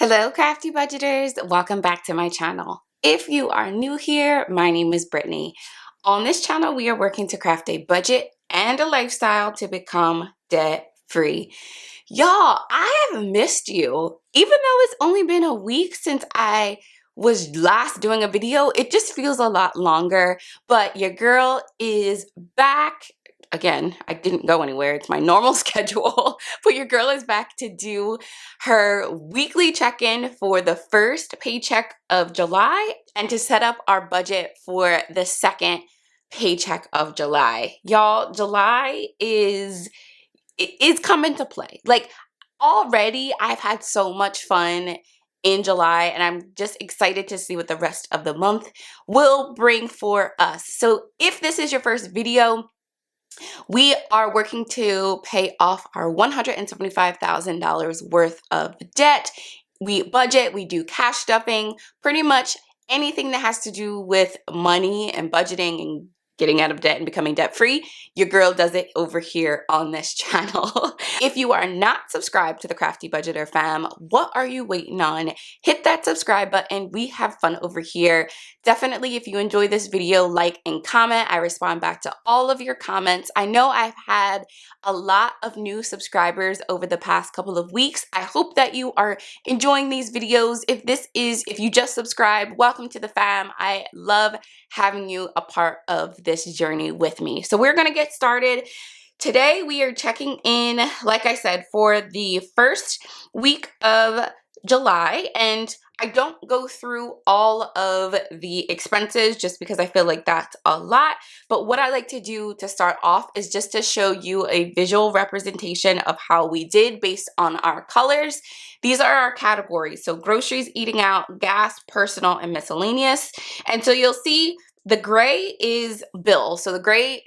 Hello, Crafty Budgeters. Welcome back to my channel. If you are new here, my name is Brittany. On this channel, we are working to craft a budget and a lifestyle to become debt-free. Y'all, I have missed you. Even though it's only been a week since I was last doing a video, it just feels a lot longer, but your girl is back. Again, I didn't go anywhere. It's my normal schedule, but your girl is back to do her weekly check-in for the first paycheck of July and to set up our budget for the second paycheck of July. Y'all, July is coming to play. Like, already I've had so much fun in July, and I'm just excited to see what the rest of the month will bring for us. So if this is your first video, we are working to pay off our $175,000 worth of debt. We budget, we do cash stuffing, pretty much anything that has to do with money and budgeting and getting out of debt and becoming debt-free. Your girl does it over here on this channel. If you are not subscribed to the Crafty Budgeter fam, what are you waiting on? Hit that subscribe button. We have fun over here. Definitely, if you enjoy this video, like and comment. I respond back to all of your comments. I know I've had a lot of new subscribers over the past couple of weeks. I hope that you are enjoying these videos. If you just subscribed, welcome to the fam. I love having you a part of this journey with me. So we're gonna get started. Today we are checking in, like I said, for the first week of July, and I don't go through all of the expenses just because I feel like that's a lot. But what I like to do to start off is just to show you a visual representation of how we did based on our colors. These are our categories. So groceries, eating out, gas, personal, and miscellaneous. And so you'll see the gray is bill. So the gray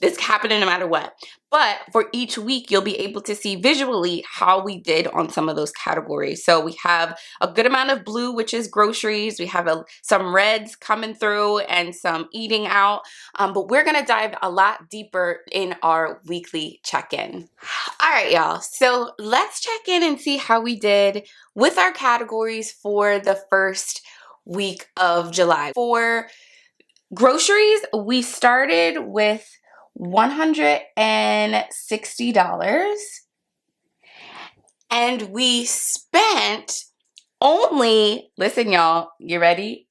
is happening no matter what. But for each week, you'll be able to see visually how we did on some of those categories. So we have a good amount of blue, which is groceries. We have some reds coming through and some eating out. But we're going to dive a lot deeper in our weekly check-in. All right, y'all. So let's check in and see how we did with our categories for the first week of July. For groceries, we started with $160, and we spent only, listen y'all, you ready?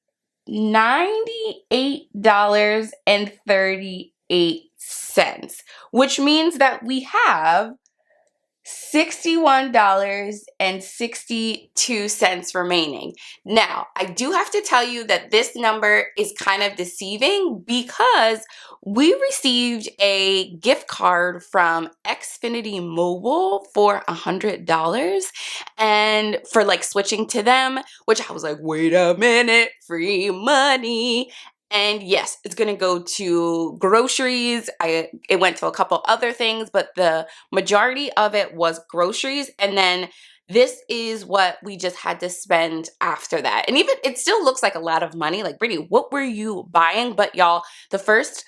$98.38, which means that we have $61.62 remaining. Now, I do have to tell you that this number is kind of deceiving because we received a gift card from Xfinity Mobile for $100 and for like switching to them, which I was like, wait a minute, free money. And yes, it's gonna go to groceries. It went to a couple other things, but the majority of it was groceries. And then this is what we just had to spend after that. And even it still looks like a lot of money. Like, Brittany, what were you buying? But y'all, the first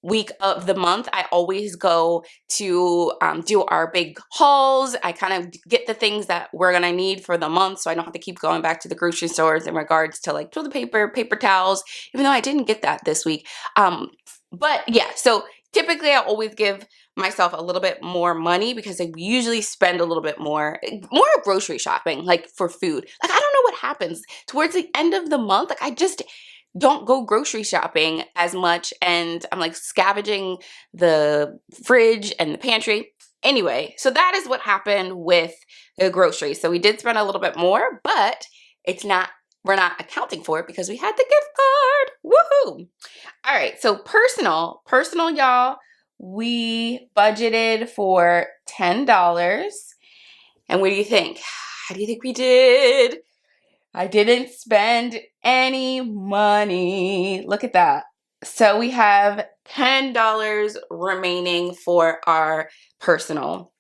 week of the month, I always go to do our big hauls. I kind of get the things that we're gonna need for the month, so I don't have to keep going back to the grocery stores in regards to like toilet paper, paper towels, even though I didn't get that this week. But yeah, so typically I always give myself a little bit more money because I usually spend a little bit more grocery shopping, like for food. Like, I don't know what happens towards the end of the month. Like, I just don't go grocery shopping as much, and I'm like scavenging the fridge and the pantry. Anyway, so that is what happened with the groceries. So we did spend a little bit more, but we're not accounting for it because we had the gift card. Woohoo! All right, so personal, y'all, we budgeted for $10. And what do you think? How do you think we did? I didn't spend any money. Look at that. So we have $10 remaining for our personal.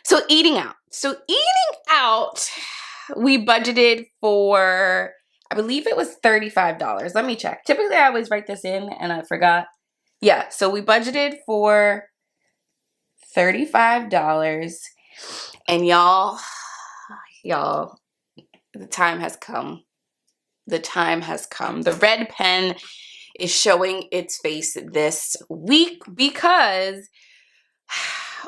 So eating out. We budgeted for, I believe it was $35. Let me check. Typically I always write this in and I forgot. Yeah, so we budgeted for $35. And y'all, the time has come. The time has come. The red pen is showing its face this week because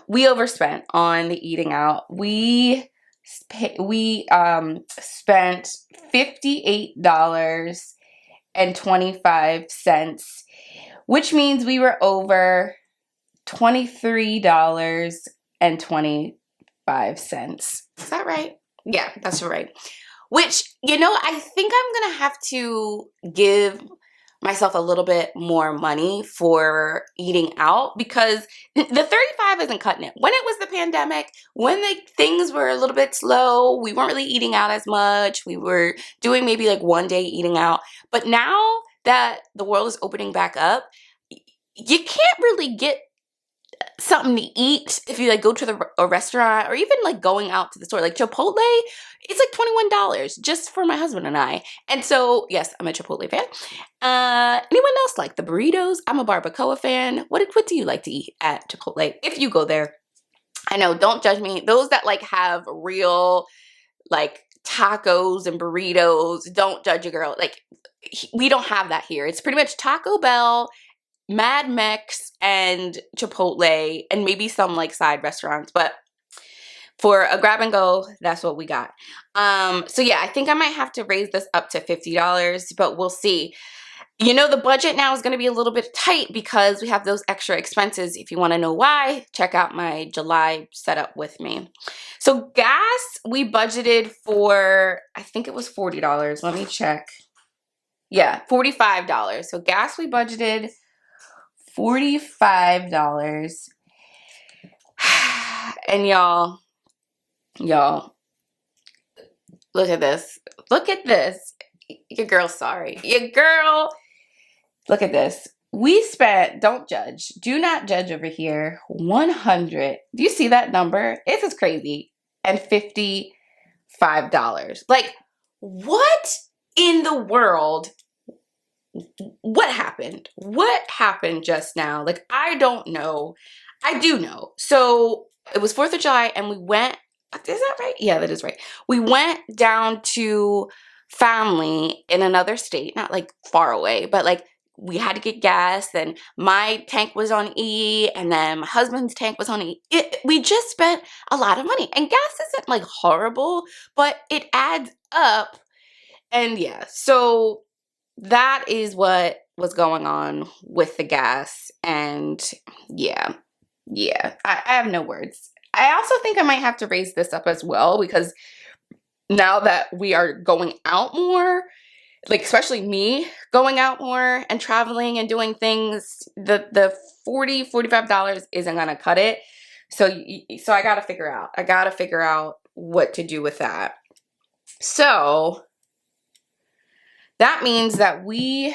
we overspent on the eating out. We spent $58.25, which means we were over $23.25. Is that right? Yeah, that's right. Which, I think I'm going to have to give myself a little bit more money for eating out because the 35 isn't cutting it. When it was the pandemic, when things were a little bit slow, we weren't really eating out as much. We were doing maybe like one day eating out. But now that the world is opening back up, you can't really get something to eat if you go to a restaurant or even going out to the store. Like Chipotle, it's like $21 just for my husband and I. And so, yes, I'm a Chipotle fan. Anyone else like the burritos? I'm a barbacoa fan. What do you like to eat at Chipotle if you go there? I know, don't judge me. Those that have real tacos and burritos, don't judge a girl. We don't have that here. It's pretty much Taco Bell, Mad Mex, and Chipotle, and maybe some side restaurants, but for a grab and go, that's what we got. So yeah, I think I might have to raise this up to $50, but we'll see. The budget now is going to be a little bit tight because we have those extra expenses. If you want to know why, check out my July setup with me. So gas, we budgeted for, I think it was $40. Let me check. Yeah, $45. So gas, we budgeted $45. And y'all, look at this. Look at this. Your girl's sorry. Your girl, look at this. We spent, don't judge, do not judge over here, 100. Do you see that number? It's just crazy. And $55. What in the world? What happened? What happened just now? I don't know. I do know. So it was 4th of July and we went, is that right? Yeah, that is right. We went down to family in another state, not far away, but we had to get gas and my tank was on E and then my husband's tank was on E. We just spent a lot of money and gas isn't horrible, but it adds up. And yeah, so that is what was going on with the gas. And yeah, I have no words. I also think I might have to raise this up as well because now that we are going out more, especially me going out more and traveling and doing things, the $45 isn't going to cut it. So I got to figure out. I got to figure out what to do with that. So that means that we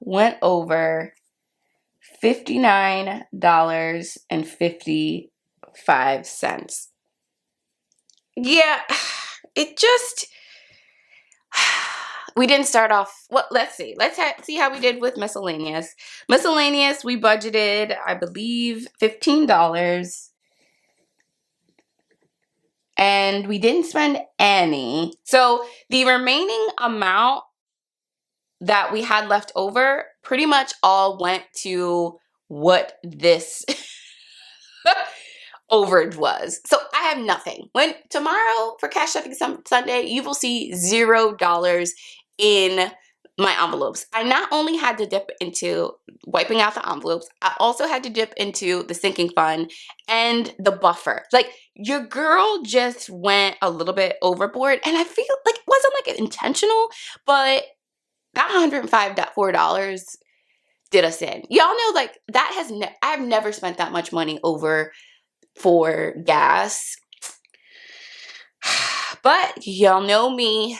went over $59.55. Yeah, it just, we didn't start off, well, let's see. See how we did with miscellaneous. Miscellaneous, we budgeted, I believe, $15. And we didn't spend any. So the remaining amount that we had left over pretty much all went to what this overage was. So I have nothing. When tomorrow for Cash Stuffing Sunday, you will see $0 in my envelopes. I not only had to dip into wiping out the envelopes, I also had to dip into the sinking fund and the buffer. Your girl just went a little bit overboard, and I feel it wasn't intentional, but that $105.4 did us in. Y'all know I've never spent that much money over for gas. But y'all know me.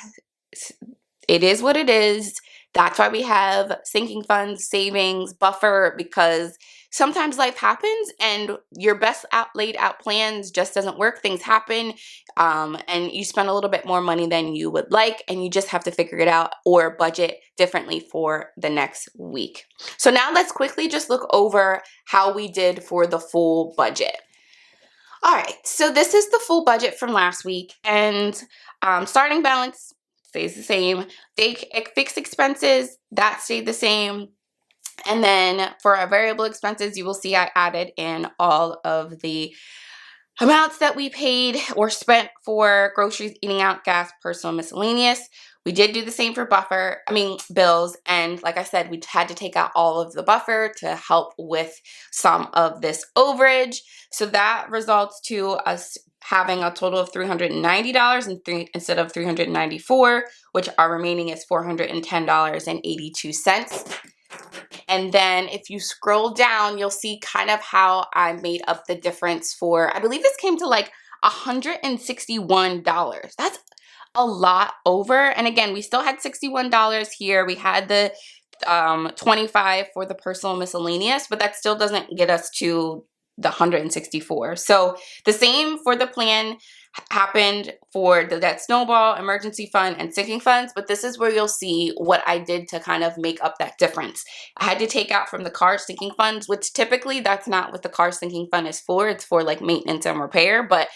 It is what it is. That's why we have sinking funds, savings, buffer, because sometimes life happens and your best laid out plans just doesn't work. Things happen and you spend a little bit more money than you would like, and you just have to figure it out or budget differently for the next week. So now let's quickly just look over how we did for the full budget. All right, so this is the full budget from last week, and starting balance stays the same. Fixed expenses, that stayed the same. And then for our variable expenses, you will see I added in all of the amounts that we paid or spent for groceries, eating out, gas, personal, miscellaneous. We did do the same for bills. And like I said, we had to take out all of the buffer to help with some of this overage. So that results to us having a total of $390 instead of $394, which our remaining is $410.82. And then if you scroll down, you'll see kind of how I made up the difference for, I believe this came to like $161. That's a lot over. And again, we still had $61 here. We had the 25 for the personal miscellaneous, but that still doesn't get us to the 164. So the same for the plan happened for the debt snowball, emergency fund, and sinking funds, but this is where you'll see what I did to kind of make up that difference. I had to take out from the car sinking funds, which typically that's not what the car sinking fund is for. It's for like maintenance and repair, but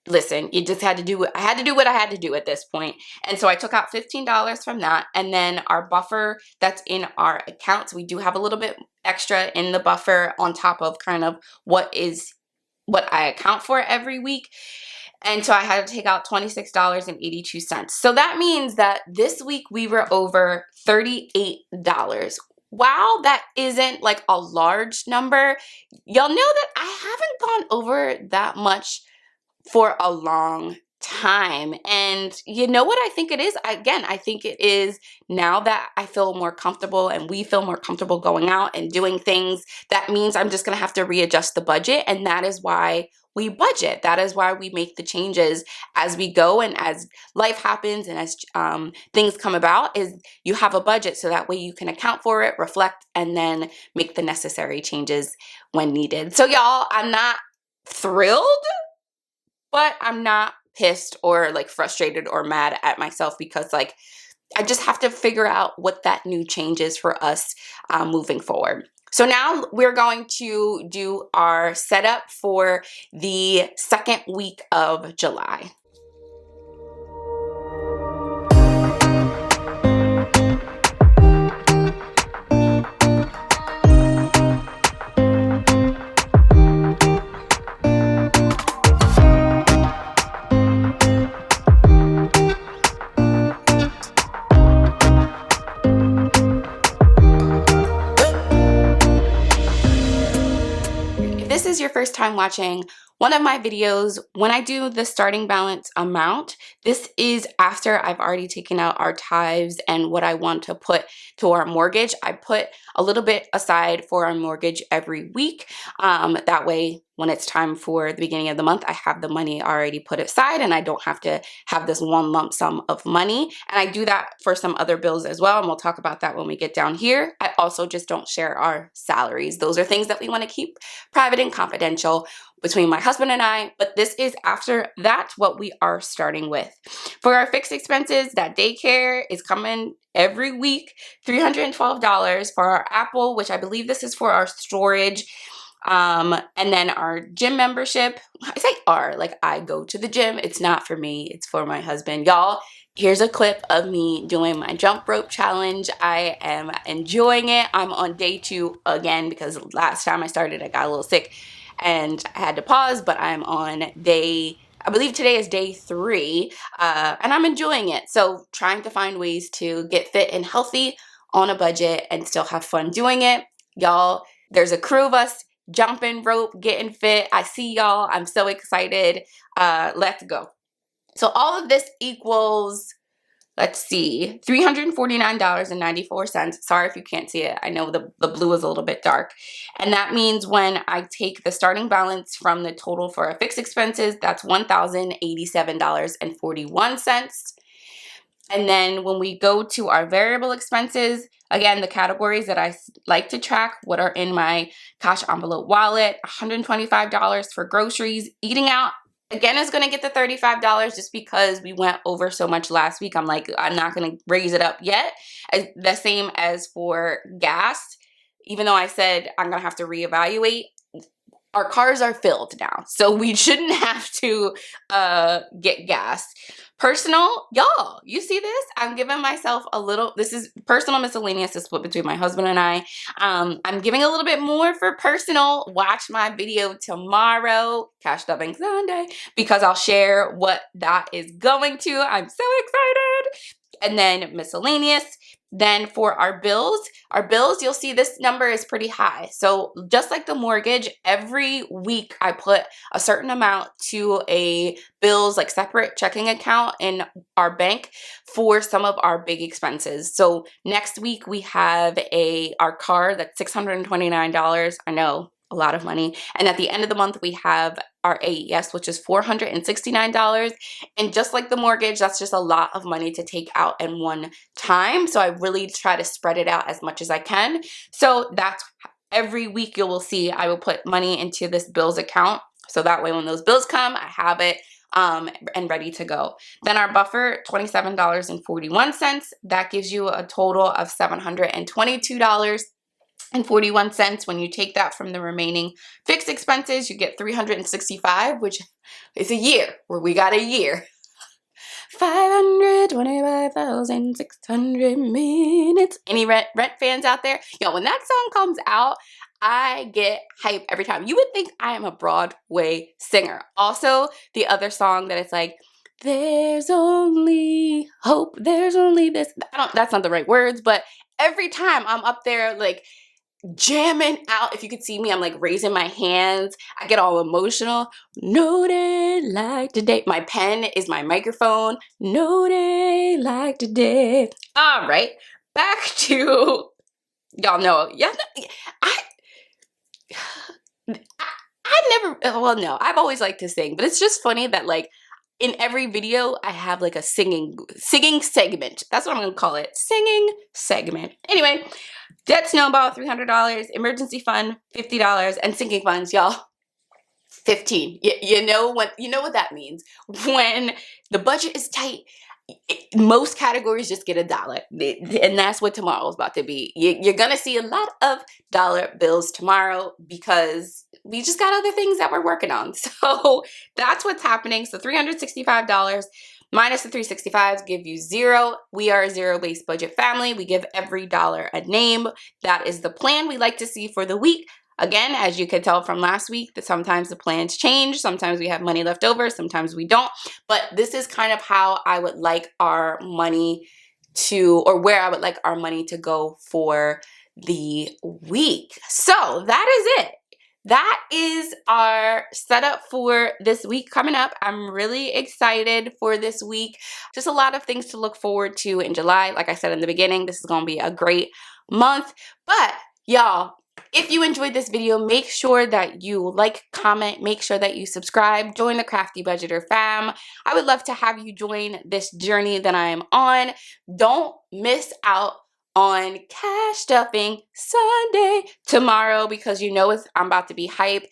listen, you just had to do it. I had to do what I had to do at this point. And so I took out $15 from that. And then our buffer that's in our accounts, we do have a little bit extra in the buffer on top of kind of what I account for every week. And so I had to take out $26.82. So that means that this week we were over $38. While that isn't like a large number, y'all know that I haven't gone over that much for a long time. And you know what I think it is? I think it is now that I feel more comfortable and we feel more comfortable going out and doing things, that means I'm just going to have to readjust the budget. And that is why we budget. That is why we make the changes as we go and as life happens and as things come about, is you have a budget so that way you can account for it, reflect, and then make the necessary changes when needed. So y'all, I'm not thrilled, but I'm not pissed or like frustrated or mad at myself, because like I just have to figure out what that new change is for us moving forward. So now we're going to do our setup for the second week of July. This is your first time watching one of my videos. When I do the starting balance amount, this is after I've already taken out our tithes and what I want to put to our mortgage. I put a little bit aside for our mortgage every week. That way, when it's time for the beginning of the month, I have the money already put aside and I don't have to have this one lump sum of money. And I do that for some other bills as well, and we'll talk about that when we get down here. I also just don't share our salaries. Those are things that we want to keep private and confidential between my husband and I, but this is after that's what we are starting with. For our fixed expenses, that daycare is coming every week, $312 for our Apple, which I believe this is for our storage. And then our gym membership. I say our, like I go to the gym. It's not for me, it's for my husband. Y'all, here's a clip of me doing my jump rope challenge. I am enjoying it. I'm on day 2 again because last time I started, I got a little sick and I had to pause, but I'm on I believe today is day 3, and I'm enjoying it. So trying to find ways to get fit and healthy on a budget and still have fun doing it. Y'all, there's a crew of us jumping rope, getting fit. I see y'all. I'm so excited. Let's go. So all of this equals, let's see, $349.94. Sorry if you can't see it. I know the blue is a little bit dark. And that means when I take the starting balance from the total for our fixed expenses, that's $1,087.41. And then when we go to our variable expenses, again, the categories that I like to track, what are in my cash envelope wallet, $125 for groceries. Eating out, again, is going to get the $35 just because we went over so much last week. I'm like, I'm not going to raise it up yet. The same as for gas, even though I said I'm going to have to reevaluate. our cars are filled now, so we shouldn't have to get gas. Personal, y'all, you see this? I'm giving myself a little, this is personal miscellaneous is split between my husband and I. I'm giving a little bit more for personal. Watch my video tomorrow, Cash Stuffing Sunday, because I'll share what that is going to. I'm so excited. And then miscellaneous. Then for our bills, you'll see this number is pretty high. So just like the mortgage, every week I put a certain amount to a bills, like separate checking account in our bank for some of our big expenses. So next week we have our car that's $629. I know, a lot of money. And at the end of the month, we have our AES, which is $469. And just like the mortgage, that's just a lot of money to take out in one time. So I really try to spread it out as much as I can. So that's every week you will see I will put money into this bills account. So that way when those bills come, I have it and ready to go. Then our buffer, $27.41. That gives you a total of $722.41. When you take that from the remaining fixed expenses, you get $365, which is a year, where we got a year. 525,600 minutes. Any rent fans out there? Yo, when that song comes out, I get hype every time. You would think I am a Broadway singer. Also, the other song that it's like, there's only hope, there's only this. That's not the right words, but every time I'm up there, like, jamming out. If you could see me, I'm like raising my hands. I get all emotional. No day like today. My pen is my microphone. No day like today. All right, back to y'all know. Yeah, I never. Well, no, I've always liked to sing, but it's just funny that like in every video I have like a singing segment. That's what I'm gonna call it. Singing segment. Anyway. Debt snowball, $300, emergency fund, $50, and sinking funds, y'all, $15. You know what that means. When the budget is tight, most categories just get $1, and that's what tomorrow's about to be. You're gonna see a lot of dollar bills tomorrow because we just got other things that we're working on. So that's what's happening. So $365 minus the 365s give you 0. We are a zero-based budget family. We give every dollar a name. That is the plan we like to see for the week. Again, as you could tell from last week, that sometimes the plans change. Sometimes we have money left over. Sometimes we don't. But this is kind of how I would like our money to, or where I would like our money to go for the week. So that is it. That is our setup for this week coming up. I'm really excited for this week. Just a lot of things to look forward to in July. Like I said in the beginning, this is going to be a great month. But y'all, if you enjoyed this video, make sure that you like, comment, make sure that you subscribe, join the Crafty Budgeter fam. I would love to have you join this journey that I am on. Don't miss out on Cash Stuffing Sunday tomorrow because you know I'm about to be hype.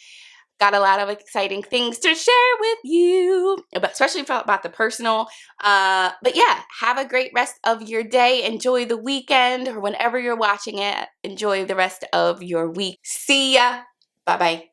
Got a lot of exciting things to share with you, especially about the personal. But yeah, have a great rest of your day. Enjoy the weekend or whenever you're watching it. Enjoy the rest of your week. See ya. Bye-bye.